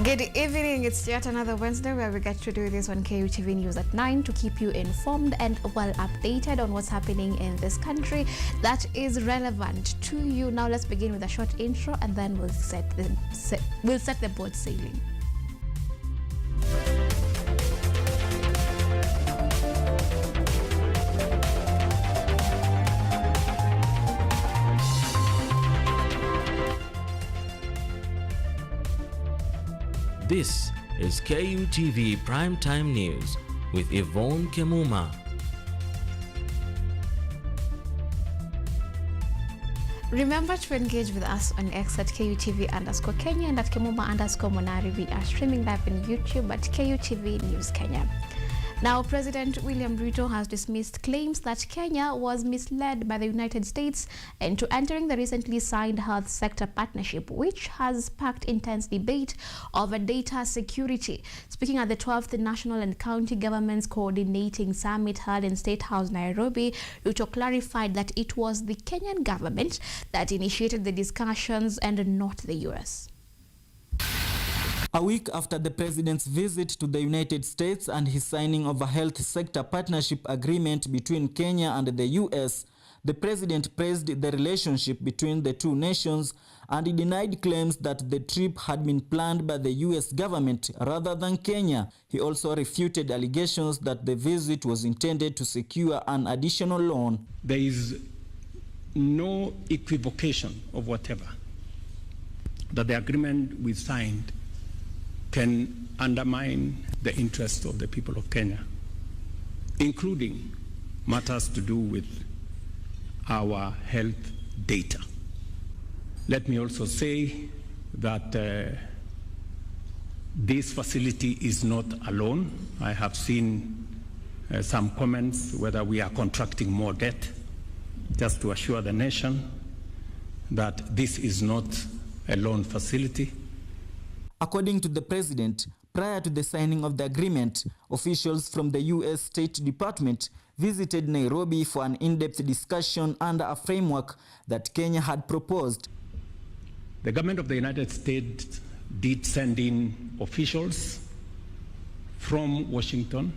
Good evening. It's yet another Wednesday where we get to do this on KUTV News at 9 to keep you informed and well updated on what's happening in this country that is relevant to you. Now let's begin with a short intro and then we'll set the boat sailing. This is KUTV Primetime News with Yvonne Kemuma. Remember to engage with us on X at KUTV_Kenya and at Kemuma_Monari. We are streaming live on YouTube at KUTV News Kenya. Now, President William Ruto has dismissed claims that Kenya was misled by the United States into entering the recently signed health sector partnership, which has sparked intense debate over data security. Speaking at the 12th National and County Governments Coordinating Summit held in State House, Nairobi, Ruto clarified that it was the Kenyan government that initiated the discussions and not the US. A week after the president's visit to the United States and his signing of a health sector partnership agreement between Kenya and the US, the president praised the relationship between the two nations and he denied claims that the trip had been planned by the US government rather than Kenya. He also refuted allegations that the visit was intended to secure an additional loan. There is no equivocation of whatever that the agreement we signed can undermine the interests of the people of Kenya, including matters to do with our health data. Let me also say that this facility is not alone. I have seen some comments whether we are contracting more debt, just to assure the nation that this is not a loan facility. According to the president, prior to the signing of the agreement, officials from the U.S. State Department visited Nairobi for an in-depth discussion under a framework that Kenya had proposed. The government of the United States did send in officials from Washington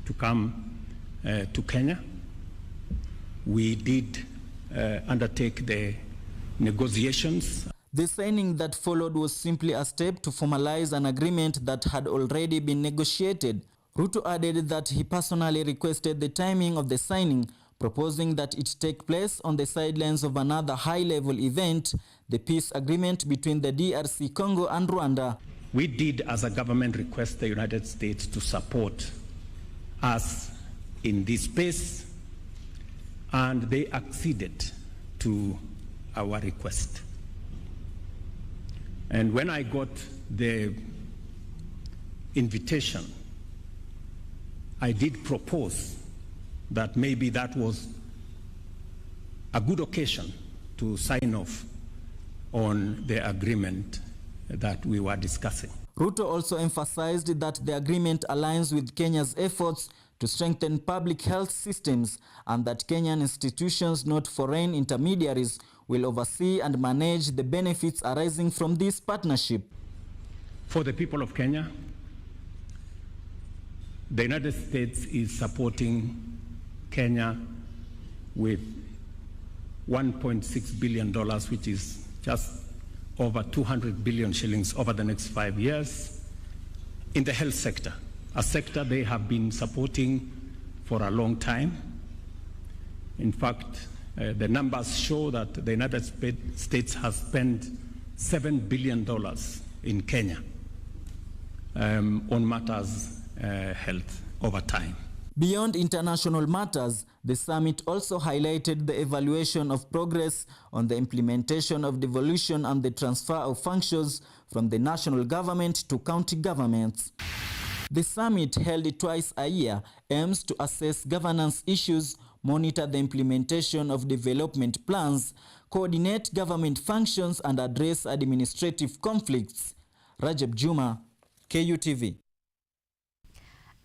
to come to Kenya. We did undertake the negotiations. The signing that followed was simply a step to formalize an agreement that had already been negotiated. Ruto added that he personally requested the timing of the signing, proposing that it take place on the sidelines of another high-level event, the peace agreement between the DRC Congo and Rwanda. We did, as a government, request the United States to support us in this space, and they acceded to our request. And when I got the invitation, I did propose that maybe that was a good occasion to sign off on the agreement that we were discussing. Ruto also emphasized that the agreement aligns with Kenya's efforts to strengthen public health systems and that Kenyan institutions, not foreign intermediaries, will oversee and manage the benefits arising from this partnership. For the people of Kenya, the United States is supporting Kenya with $1.6 billion, which is just over 200 billion shillings over the next 5 years in the health sector, a sector they have been supporting for a long time. In fact, the numbers show that the United States has spent $7 billion in Kenya on matters health over time. Beyond international matters, the summit also highlighted the evaluation of progress on the implementation of devolution and the transfer of functions from the national government to county governments. The summit, held twice a year, aims to assess governance issues, monitor the implementation of development plans, coordinate government functions, and address administrative conflicts. Rajab Juma, KUTV.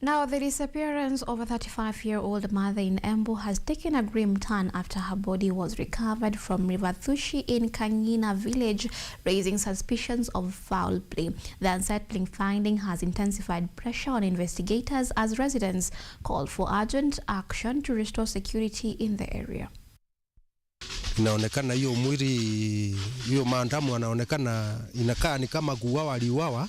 Now, the disappearance of a 35-year-old mother in Embu has taken a grim turn after her body was recovered from River Thushi in Kangina village, raising suspicions of foul play. The unsettling finding has intensified pressure on investigators as residents call for urgent action to restore security in the area. Inaonekana hiyo mwili, hiyo maandamu anaonekana inakaa ni kama kuuawa, aliuawa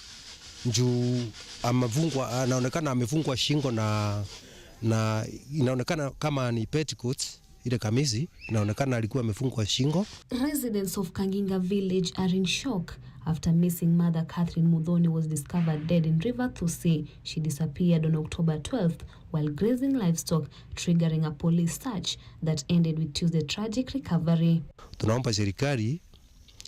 juu amefungwa, anaonekana amefungwa shingo na inaonekana kama ni petticoats, ile kamisi inaonekana alikuwa amefungwa shingo. Residents of Kanginga village are in shock after missing mother Catherine Muthoni was discovered dead in River Thusi. She disappeared on October 12th while grazing livestock, triggering a police search that ended with Tuesday's tragic recovery. Tunaomba serikali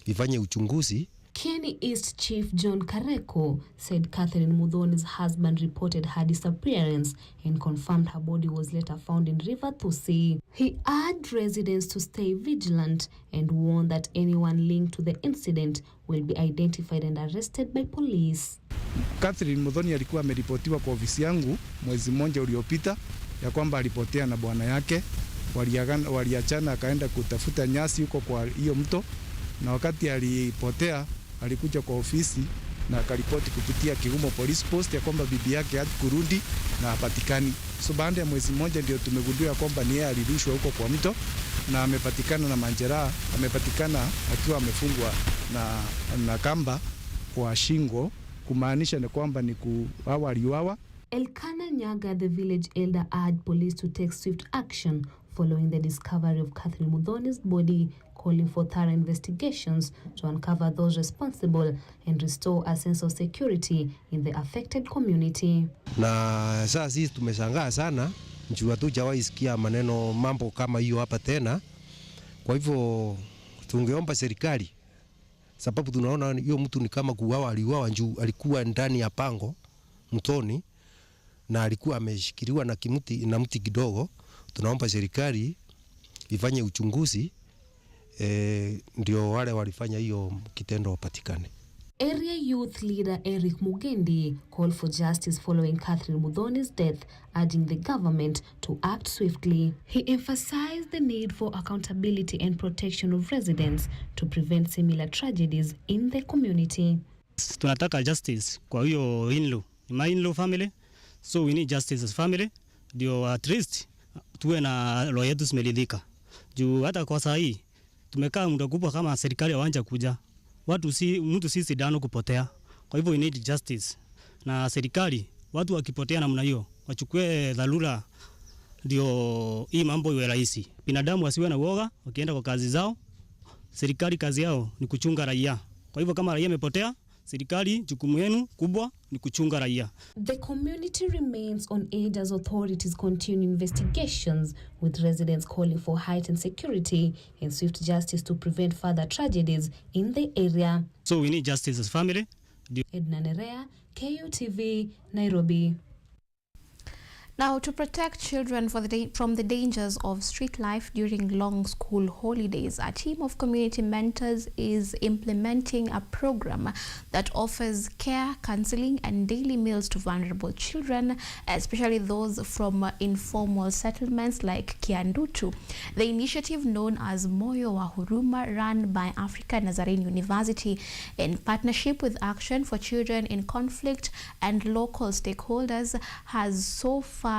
ifanye uchunguzi. Kieni East Chief John Kareko said Catherine Muthoni's husband reported her disappearance and confirmed her body was later found in River Thusi. He urged residents to stay vigilant and warned that anyone linked to the incident will be identified and arrested by police. Catherine Muthoni alikuwa ameripotiwa kwa ofisi yangu mwezi mmoja uliopita ya kwamba alipotea na bwana yake. Waliachana akaenda kutafuta nyasi huko kwa hiyo mto, na wakati alipotea alikuja kwa ofisi na akaripoti kupitia Kemuma police post ya kwamba bibi yake hadi kurudi na hapatikani. So baada ya mwezi mmoja ndio tumegundua kwamba ni yeye alirushwa huko kwa mto na amepatikana na majeraha, amepatikana akiwa amefungwa na kamba kwa shingo, kumaanisha ni kwamba ni kuuawa, aliuawa. Elkana Nyaga, the village elder, urged police to take swift action following the discovery of Catherine Muthoni's body, calling for thorough investigations to uncover those responsible and restore a sense of security in the affected community. Na sasa sisi tumeshangaa sana, juu hatujawahi sikia maneno mambo kama hiyo hapa tena. Kwa hivyo tungeomba serikali, sababu tunaona hiyo mtu ni kama kuuawa, aliuawa juu alikuwa ndani ya pango mtoni na alikuwa ameshikiliwa na mti kidogo. Tunaomba serikali ifanye uchunguzi ndio wale walifanya hiyo kitendo wapatikane. Area youth leader Eric Mugendi called for justice following Catherine Muthoni's death, urging the government to act swiftly. He emphasized the need for accountability and protection of residents to prevent similar tragedies in the community. Tunataka justice kwa hiyo in-law, my in-law family, so we need justice as family, ndio at least tuwe na roho yetu zimeridhika. Juu hata kwa saa hii tumekaa muda kubwa kama serikali hawanja kuja. Mtu si sidano kupotea. Kwa hivyo we need justice. Na serikali watu wakipotea namna hiyo wachukue dharura ndio hii mambo iwe rahisi. Binadamu wasiwe na uoga wakienda kwa kazi zao. Serikali kazi yao ni kuchunga raia. Kwa hivyo kama raia amepotea, serikali jukumu yenu kubwa ni kuchunga raia. The community remains on edge as authorities continue investigations, with residents calling for heightened security and swift justice to prevent further tragedies in the area. So we need justice as family. Edna Nerea, KUTV, Nairobi. Now, to protect children from the dangers of street life during long school holidays, a team of community mentors is implementing a program that offers care, counseling, and daily meals to vulnerable children, especially those from informal settlements like Kiandutu. The initiative, known as Moyo wa Huruma, run by Africa Nazarene University in partnership with Action for Children in Conflict and local stakeholders, has so far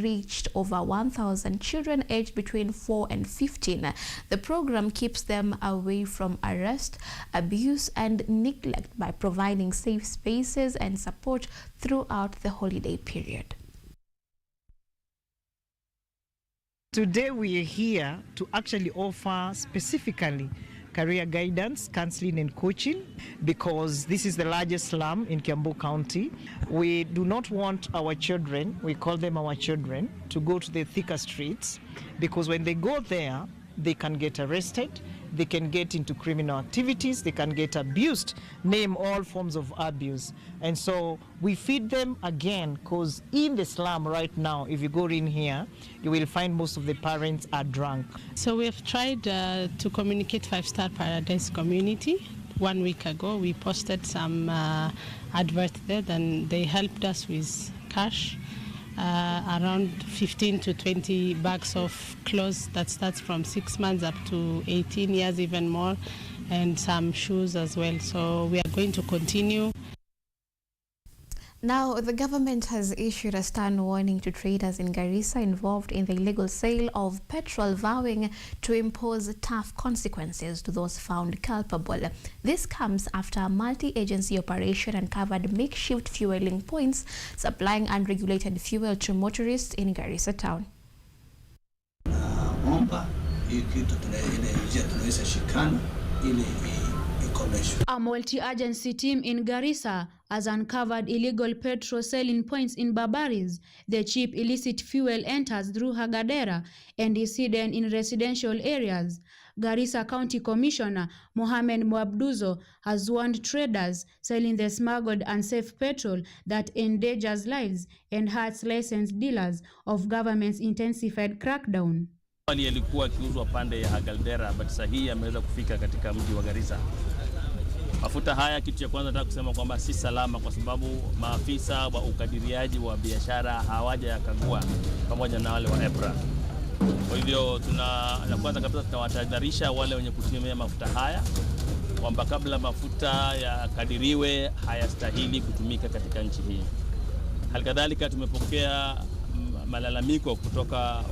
reached over 1,000 children aged between 4 and 15. The program keeps them away from arrest, abuse, and neglect by providing safe spaces and support throughout the holiday period. Today we are here to actually offer specifically career guidance, counseling and coaching, because this is the largest slum in Kiambu County. We do not want our children, we call them our children, to go to the thicker streets, because when they go there, they can get arrested, they can get into criminal activities, they can get abused, name all forms of abuse. And so we feed them again, because in the slum right now, if you go in here, you will find most of the parents are drunk. So we have tried to communicate Five Star Paradise community. 1 week ago, we posted some adverts there, and they helped us with cash around 15 to 20 bags of clothes that starts from 6 months up to 18 years, even more, and some shoes as well. So we are going to continue. Now, the government has issued a stern warning to traders in Garissa involved in the illegal sale of petrol, vowing to impose tough consequences to those found culpable. This comes after a multi-agency operation uncovered makeshift fueling points supplying unregulated fuel to motorists in Garissa town. A multi-agency team in Garissa has uncovered illegal petrol selling points in Barbaris. The cheap illicit fuel enters through Hagadera and is hidden in residential areas. Garissa County Commissioner Mohamed Mwabduzo has warned traders selling the smuggled unsafe petrol that endangers lives and hurts licensed dealers of government's intensified crackdown. Alikuwa akiuzwa pande ya Hagadera, but sasa hii ameweza kufika katika mji wa Garissa. Mafuta haya, kitu cha kwanza nataka kusema kwamba si salama, kwa sababu maafisa wa ukadiriaji wa biashara hawaja yakagua pamoja na wale wa EPRA. Kwa hivyo la kwanza kabisa tunawatahadharisha wale wenye kutumia mafuta haya kwamba kabla mafuta yakadiriwe hayastahili kutumika katika nchi hii. Halikadhalika tumepokea malalamiko kutoka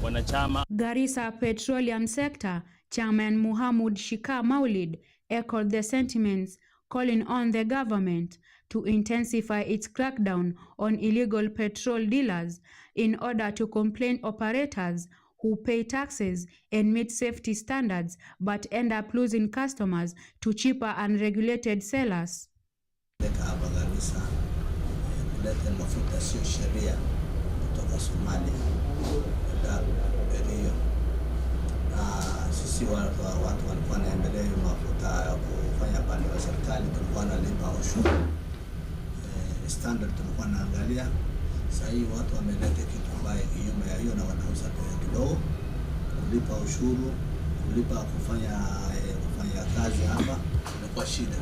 wanachama. Garissa Petroleum Sector Chairman Muhammad Shika Maulid echoed the sentiments, calling on the government to intensify its crackdown on illegal petrol dealers in order to complain operators who pay taxes and meet safety standards but end up losing customers to cheaper unregulated sellers. Sisi watu walikuwa wanaendelea mafuta ya kufanya pande wa serikali, tulikuwa nalipa ushuru standard, tulikuwa naangalia. Sasa hii watu wameleta kitu ambaye kinyume ya hiyo na wanauza kidogo, kulipa ushuru, kulipa kufanya kazi hapa imekuwa shida.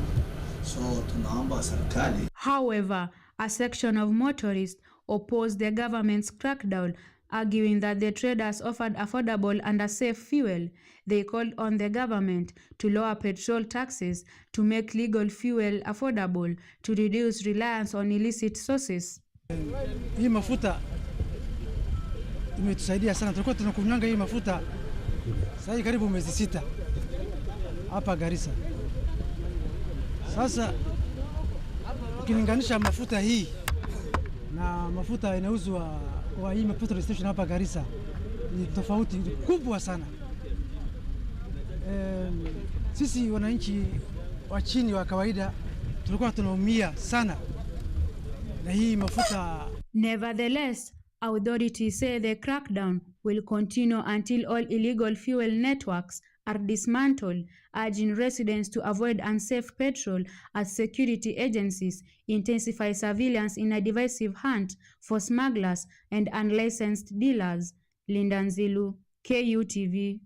So tunaomba serikali. However, a section of motorists opposed the government's crackdown, arguing that the traders offered affordable and safe fuel. They called on the government to lower petrol taxes to make legal fuel affordable to reduce reliance on illicit sources. Hii mafuta imetusaidia sana. Tulikuwa tunakunywanga hii mafuta sasa karibu miezi 6 hapa Garissa. Sasa ukilinganisha mafuta hii na mafuta inauzwa kwa hii petrol station hapa Garissa, ni tofauti kubwa sana. Sisi wananchi wa chini wa kawaida tulikuwa tunaumia sana na hii mafuta. Nevertheless, authorities say the crackdown will continue until all illegal fuel networks are dismantled, urging residents to avoid unsafe petrol as security agencies intensify surveillance in a divisive hunt for smugglers and unlicensed dealers. Linda Nzilu, KUTV.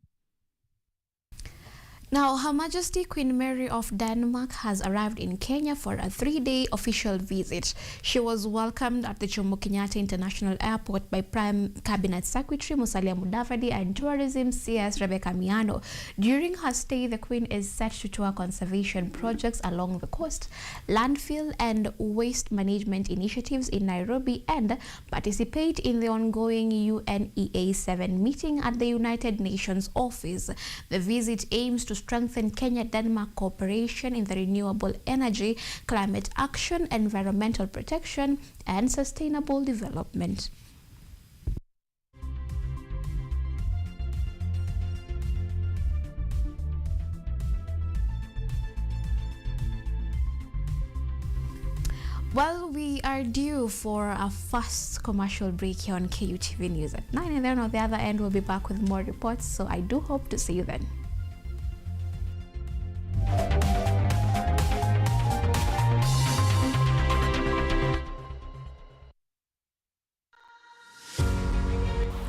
Now, Her Majesty Queen Mary of Denmark has arrived in Kenya for a 3-day official visit. She was welcomed at the Jomo Kenyatta International Airport by Prime Cabinet Secretary Musalia Mudavadi and Tourism CS Rebecca Miano. During her stay, the Queen is set to tour conservation projects along the coast, landfill and waste management initiatives in Nairobi, and participate in the ongoing UNEA 7 meeting at the United Nations office. The visit aims to strengthen Kenya-Denmark cooperation in the renewable energy, climate action, environmental protection, and sustainable development. Well, we are due for a first commercial break here on KUTV News at 9, and then on the other end we'll be back with more reports, so I do hope to see you then.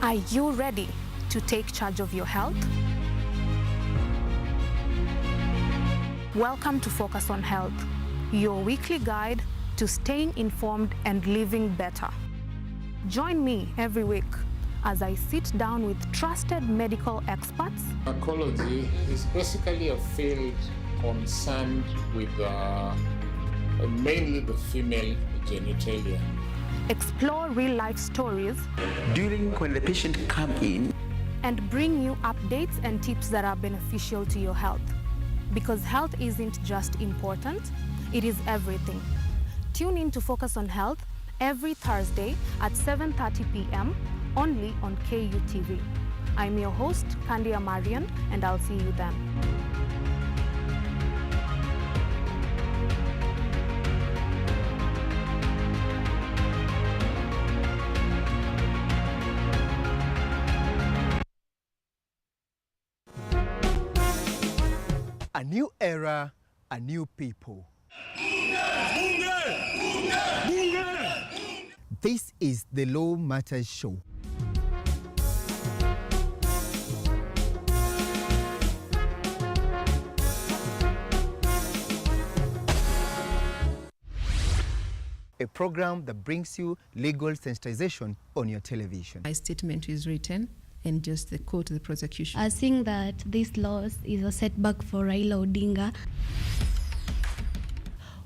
Are you ready to take charge of your health? Welcome to Focus on Health, your weekly guide to staying informed and living better. Join me every week as I sit down with trusted medical experts. Gynecology is basically a field concerned with mainly the female genitalia. Explore real-life stories during when the patient come in, and bring you updates and tips that are beneficial to your health. Because health isn't just important, it is everything. Tune in to Focus on Health every Thursday at 7:30 p.m. only on KUTV. I'm your host, Kandia Marian, and I'll see you then. A new era, a new people. This is the Law Matters Show. A program that brings you legal sensitization on your television. My statement is written and just the quote the prosecution. I think that this loss is a setback for Raila Odinga.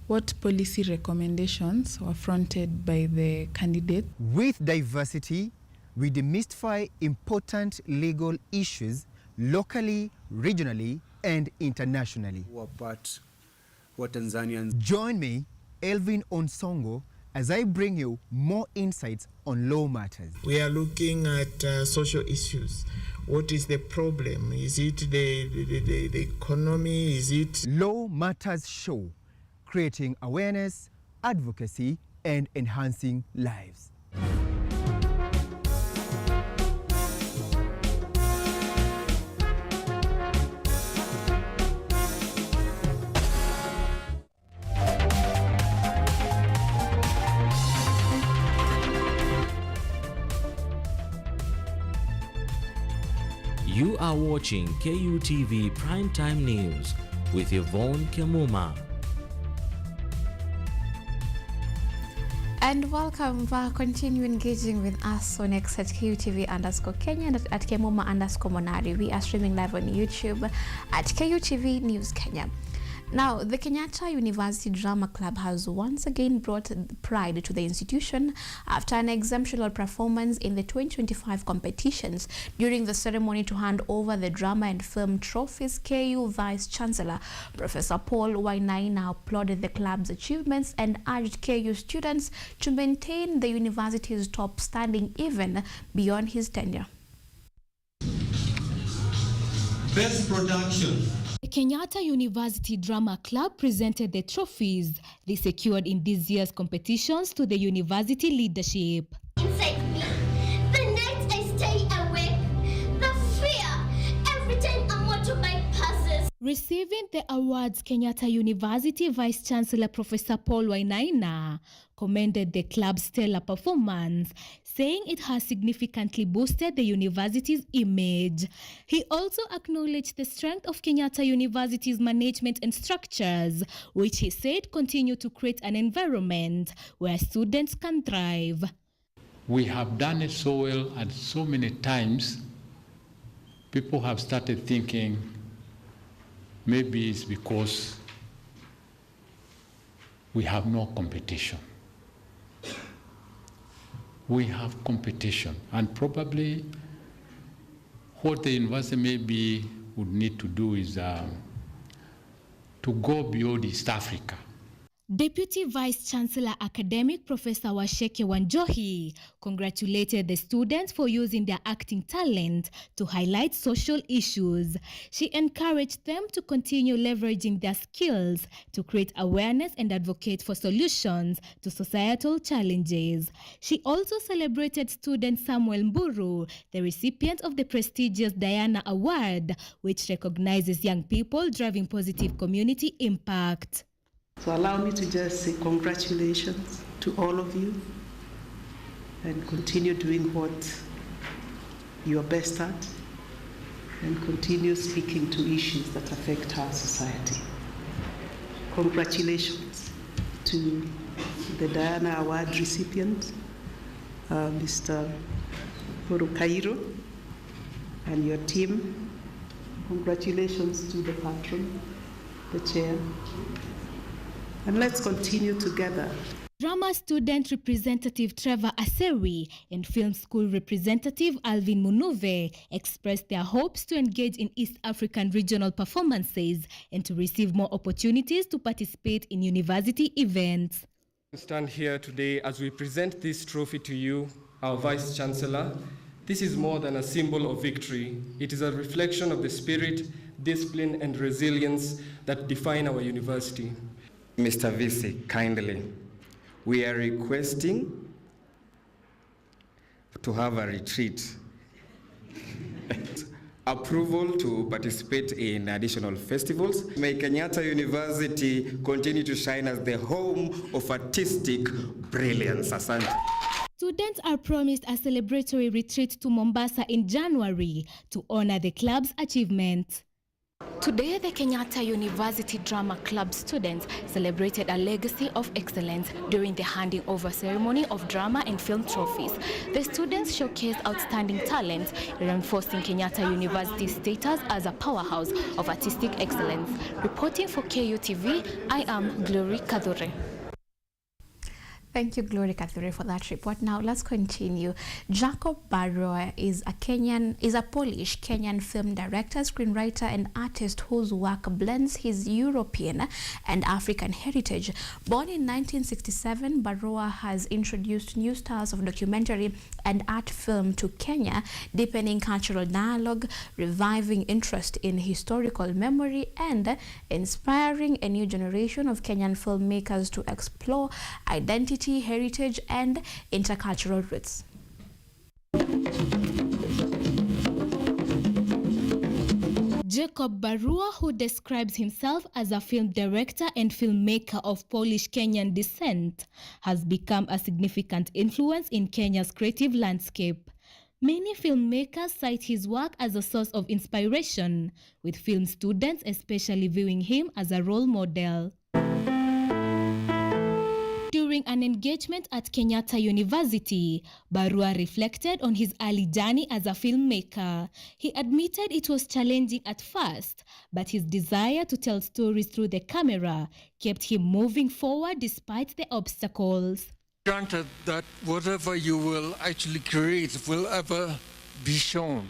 What policy recommendations were fronted by the candidate? With diversity, we demystify important legal issues locally, regionally, and internationally. About what Tanzanians... Join me, Elvin Onsongo, as I bring you more insights on law matters. We are looking at social issues. What is the problem? Is it the economy? Is it... Law Matters Show, creating awareness, advocacy, and enhancing lives. You are watching KUTV Primetime News with Yvonne Kemuma. And welcome back. Continue engaging with us on X at KUTV_Kenya and at Kemuma_Monari. We are streaming live on YouTube at KUTV News Kenya. Now, the Kenyatta University Drama Club has once again brought pride to the institution after an exceptional performance in the 2025 competitions. During the ceremony to hand over the Drama and Film trophies, KU Vice Chancellor Professor Paul Wainaina applauded the club's achievements and urged KU students to maintain the university's top standing even beyond his tenure. Best production. The Kenyatta University Drama Club presented the trophies they secured in this year's competitions to the university leadership. Inside me, the night I stay awake, the fear, every time a motorbike passes. Receiving the awards, Kenyatta University Vice Chancellor Professor Paul Wainaina commended the club's stellar performance, saying it has significantly boosted the university's image. He also acknowledged the strength of Kenyatta University's management and structures, which he said continue to create an environment where students can thrive. We have done it so well, and so many times people have started thinking maybe it's because we have no competition. We have competition, and probably what the university maybe would need to do is to go beyond East Africa. Deputy Vice Chancellor Academic Professor Washeke Wanjohi congratulated the students for using their acting talent to highlight social issues. She encouraged them to continue leveraging their skills to create awareness and advocate for solutions to societal challenges. She also celebrated student Samuel Mburu, the recipient of the prestigious Diana Award, which recognizes young people driving positive community impact. So allow me to just say congratulations to all of you and continue doing what you are best at and continue speaking to issues that affect our society. Congratulations to the Diana Award recipient Mr. Kairo and your team. Congratulations to the patron, the chair. And let's continue together. Drama student representative Trevor Asewi and film school representative Alvin Munuve expressed their hopes to engage in East African regional performances and to receive more opportunities to participate in university events. We stand here today as we present this trophy to you, our Vice Chancellor. This is more than a symbol of victory. It is a reflection of the spirit, discipline, and resilience that define our university. Mr. VC, kindly, we are requesting to have a retreat. Approval to participate in additional festivals. May Kenyatta University continue to shine as the home of artistic brilliance. Asante. Students are promised a celebratory retreat to Mombasa in January to honor the club's achievements. Today, the Kenyatta University Drama Club students celebrated a legacy of excellence during the handing over ceremony of drama and film trophies. The students showcased outstanding talent, reinforcing Kenyatta University's status as a powerhouse of artistic excellence. Reporting for KUTV, I am Glory Kadure. Thank you, Glory Kathure, for that report. Now let's continue. Jacob Barroa is a Polish Kenyan film director, screenwriter, and artist whose work blends his European and African heritage. Born in 1967, Barroa has introduced new styles of documentary and art film to Kenya, deepening cultural dialogue, reviving interest in historical memory, and inspiring a new generation of Kenyan filmmakers to explore identity, heritage, and intercultural roots. Jacob Barroa, who describes himself as a film director and filmmaker of Polish-Kenyan descent, has become a significant influence in Kenya's creative landscape. Many filmmakers cite his work as a source of inspiration, with film students especially viewing him as a role model. During an engagement at Kenyatta University, Barroa reflected on his early journey as a filmmaker. He admitted it was challenging at first, but his desire to tell stories through the camera kept him moving forward despite the obstacles. Granted that whatever you will actually create will ever be shown.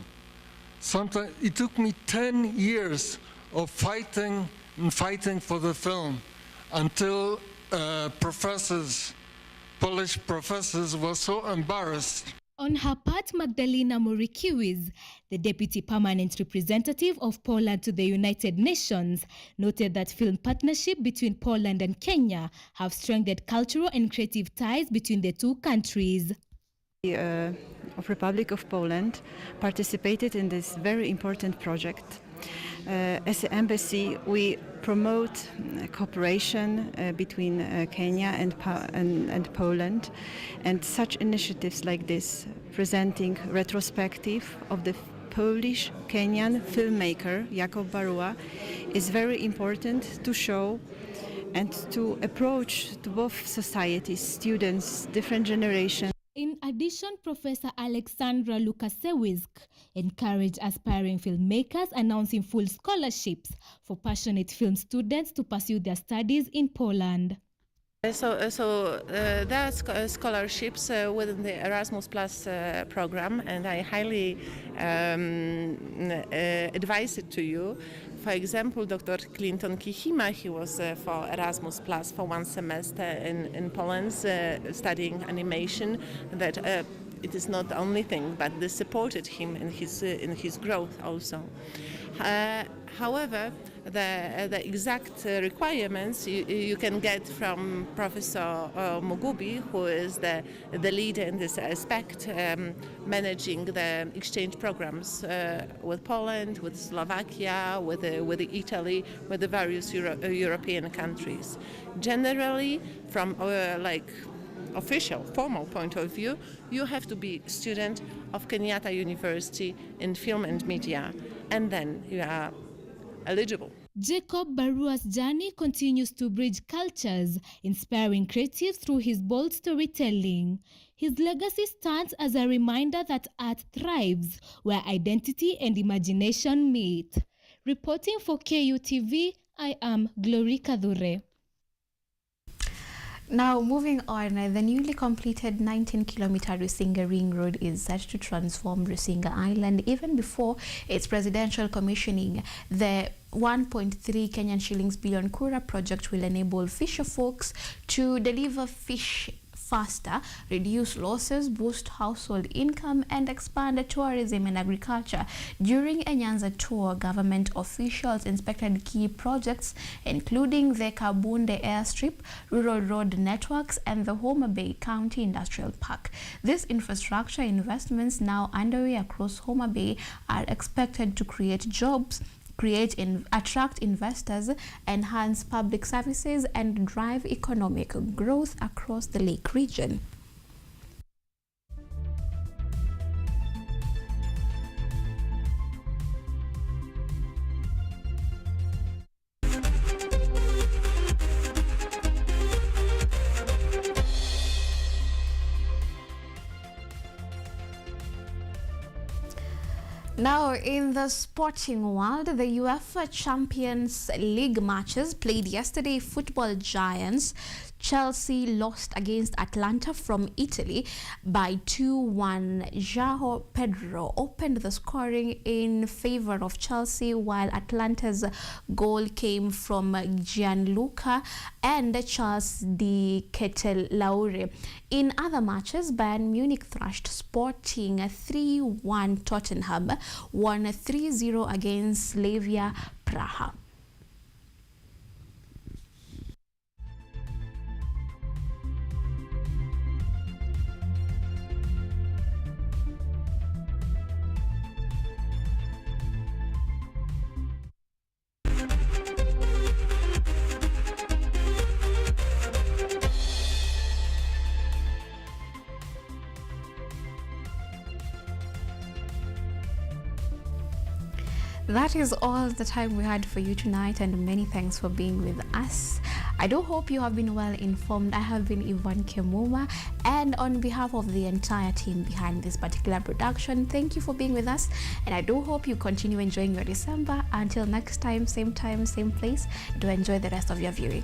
Sometimes it took me 10 years of fighting and fighting for the film until Polish professors were so embarrassed. On her part, Magdalena Murikiwicz, the deputy permanent representative of Poland to the United Nations, noted that film partnership between Poland and Kenya have strengthened cultural and creative ties between the two countries. The Republic of Poland participated in this very important project. As an embassy, we promote cooperation between Kenya and Poland, and such initiatives like this, presenting retrospective of the Polish-Kenyan filmmaker Jacob Barroa, is very important to show and to approach to both societies, students, different generations. In addition, Professor Alexandra Lukasiewicz encouraged aspiring filmmakers, announcing full scholarships for passionate film students to pursue their studies in Poland. There are scholarships within the Erasmus Plus program, and I highly advise it to you. For example, Dr. Clinton Kihima, he was for Erasmus Plus for 1 semester in Poland, studying animation. That it is not the only thing, but they supported him in his growth also. However, the exact requirements you can get from Professor Mugubi, who is the leader in this aspect, managing the exchange programs with Poland, with Slovakia, with Italy, with the various European countries. Generally, from official, formal point of view, you have to be a student of Kenyatta University in film and media, and then you are eligible. Jacob Barua's journey continues to bridge cultures, inspiring creatives through his bold storytelling. His legacy stands as a reminder that art thrives where identity and imagination meet. Reporting for KUTV, I am Glory Kadhure. Now, moving on, the newly completed 19-kilometer Rusinga Ring Road is set to transform Rusinga Island even before its presidential commissioning. The 1.3 Kenyan shillings billion Kura project will enable fisher folks to deliver fish faster, reduce losses, boost household income, and expand tourism and agriculture. During a Nyanza tour, government officials inspected key projects, including the Kabunde airstrip, rural road networks, and the Homa Bay County Industrial Park. These infrastructure investments now underway across Homa Bay are expected to create jobs, attract investors, enhance public services, and drive economic growth across the lake region. Now, in the sporting world, the UEFA Champions League matches played yesterday. Football giants Chelsea lost against Atlanta from Italy by 2-1. João Pedro opened the scoring in favor of Chelsea, while Atlanta's goal came from Gianluca and Charles de Ketelaere. In other matches, Bayern Munich thrashed Sporting 3-1. Tottenham won 3-0 against Slavia Praha. That is all the time we had for you tonight, and many thanks for being with us. I do hope you have been well informed. I have been Yvonne Kemuma, and on behalf of the entire team behind this particular production, thank you for being with us, and I do hope you continue enjoying your December. Until next time, same place, do enjoy the rest of your viewing.